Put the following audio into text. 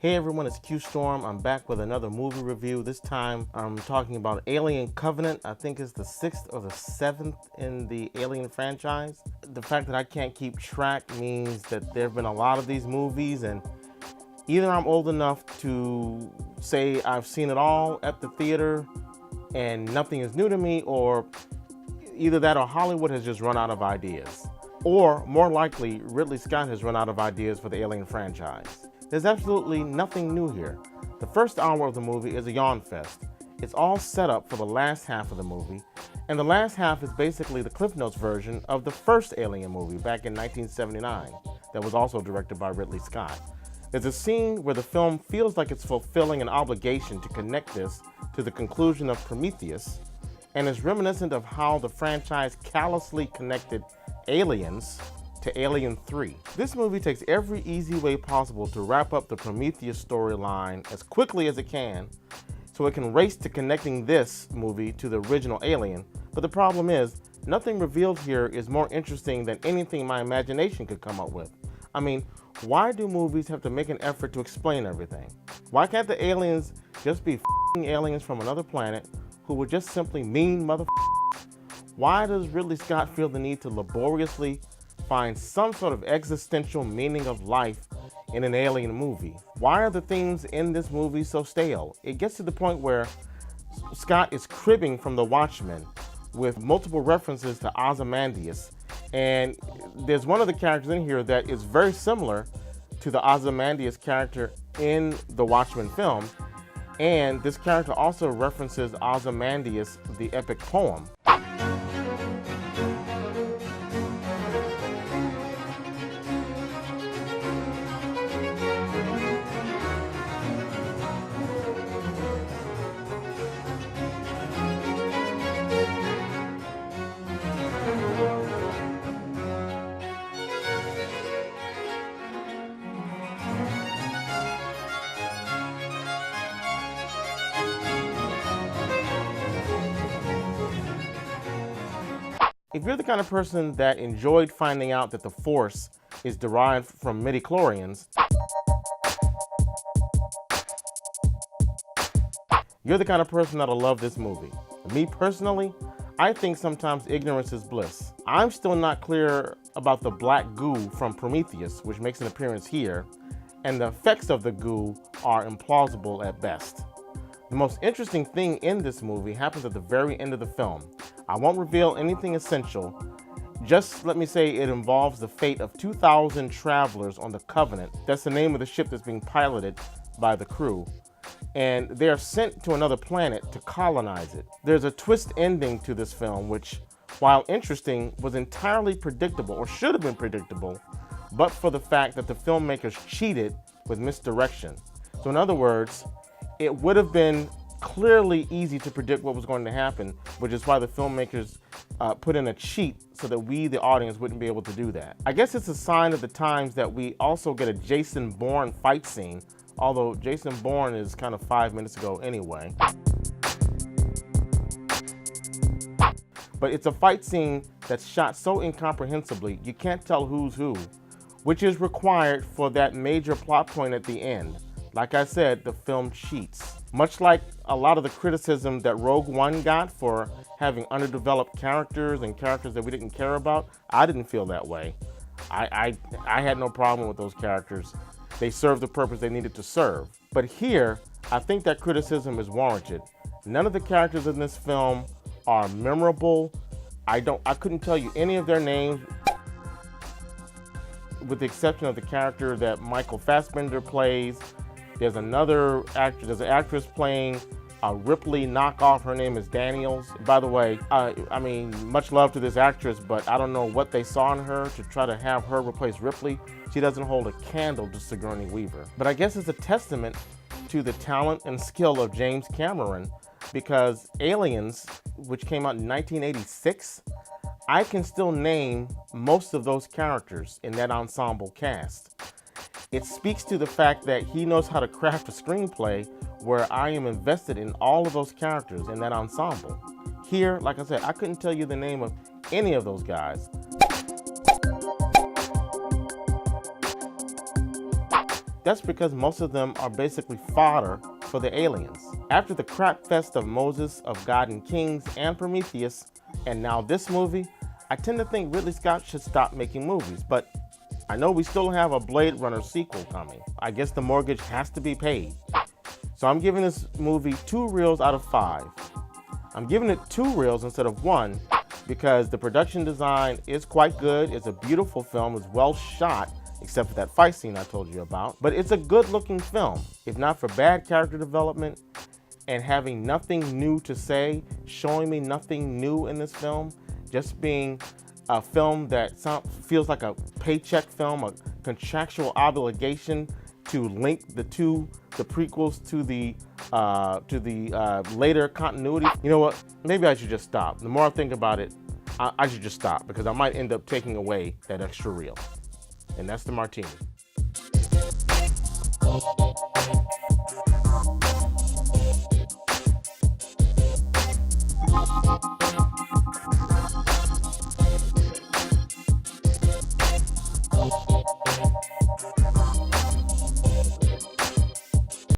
Hey everyone, it's Q Storm. I'm back with another movie review. This time I'm talking about Alien Covenant. I think it's the 6th or the 7th in the Alien franchise. The fact that I can't keep track means that there have been a lot of these movies, and either I'm old enough to say I've seen it all at the theater and nothing is new to me, or either that or Hollywood has just run out of ideas. Or more likely, Ridley Scott has run out of ideas for the Alien franchise. There's absolutely nothing new here. The first hour of the movie is a yawn fest. It's all set up for the last half of the movie, and the last half is basically the Cliff Notes version of the first Alien movie back in 1979 that was also directed by Ridley Scott. There's a scene where the film feels like it's fulfilling an obligation to connect this to the conclusion of Prometheus, and is reminiscent of how the franchise callously connected Aliens to Alien 3. This movie takes every easy way possible to wrap up the Prometheus storyline as quickly as it can, so it can race to connecting this movie to the original Alien. But the problem is, nothing revealed here is more interesting than anything my imagination could come up with. I mean, why do movies have to make an effort to explain everything? Why can't the aliens just be f***ing aliens from another planet who were just simply mean motherfuckers? Why does Ridley Scott feel the need to laboriously find some sort of existential meaning of life in an alien movie? Why are the themes in this movie so stale? It gets to the point where Scott is cribbing from The Watchmen with multiple references to Ozymandias, and there's one of the characters in here that is very similar to the Ozymandias character in the Watchmen film, and this character also references Ozymandias, the epic poem. If you're the kind of person that enjoyed finding out that the Force is derived from midichlorians, you're the kind of person that'll love this movie. Me personally, I think sometimes ignorance is bliss. I'm still not clear about the black goo from Prometheus, which makes an appearance here, and the effects of the goo are implausible at best. The most interesting thing in this movie happens at the very end of the film. I won't reveal anything essential. Just let me say it involves the fate of 2,000 travelers on the Covenant. That's the name of the ship that's being piloted by the crew. And they are sent to another planet to colonize it. There's a twist ending to this film, which, while interesting, was entirely predictable, or should have been predictable, but for the fact that the filmmakers cheated with Misdirection. So in other words, it would have been clearly easy to predict what was going to happen, which is why the filmmakers put in a cheat so that we, the audience, wouldn't be able to do that. I guess it's a sign of the times that we also get a Jason Bourne fight scene, although Jason Bourne is kind of 5 minutes ago anyway. But it's a fight scene that's shot so incomprehensibly, you can't tell who's who, which is required for that major plot point at the end. Like I said, the film cheats. Much like a lot of the criticism that Rogue One got for having underdeveloped characters and characters that we didn't care about, I didn't feel that way. I had no problem with those characters. They served the purpose they needed to serve. But here, I think that criticism is warranted. None of the characters in this film are memorable. I couldn't tell you any of their names, with the exception of the character that Michael Fassbender plays. There's another actor, there's an actress playing a Ripley knockoff. Her name is Daniels. By the way, I mean, much love to this actress, but I don't know what they saw in her to try to have her replace Ripley. She doesn't hold a candle to Sigourney Weaver. But I guess it's a testament to the talent and skill of James Cameron, because Aliens, which came out in 1986, I can still name most of those characters in that ensemble cast. It speaks to the fact that he knows how to craft a screenplay where I am invested in all of those characters in that ensemble. Here, like I said, I couldn't tell you the name of any of those guys. That's because most of them are basically fodder for the aliens. After the crap fest of Moses, of God and Kings, and Prometheus, and now this movie, I tend to think Ridley Scott should stop making movies, but I know we still have a Blade Runner sequel coming. I guess the mortgage has to be paid. So I'm giving this movie 2 reels out of 5. I'm giving it 2 reels instead of 1 because the production design is quite good. It's a beautiful film, it's well shot, except for that fight scene I told you about. But it's a good looking film. If not for bad character development and having nothing new to say, showing me nothing new in this film, just being a film that feels like a paycheck film, a contractual obligation to link the prequels to the later continuity. You know what? Maybe I should just stop. The more I think about it, I should just stop because I might end up taking away that extra reel. And that's the martini.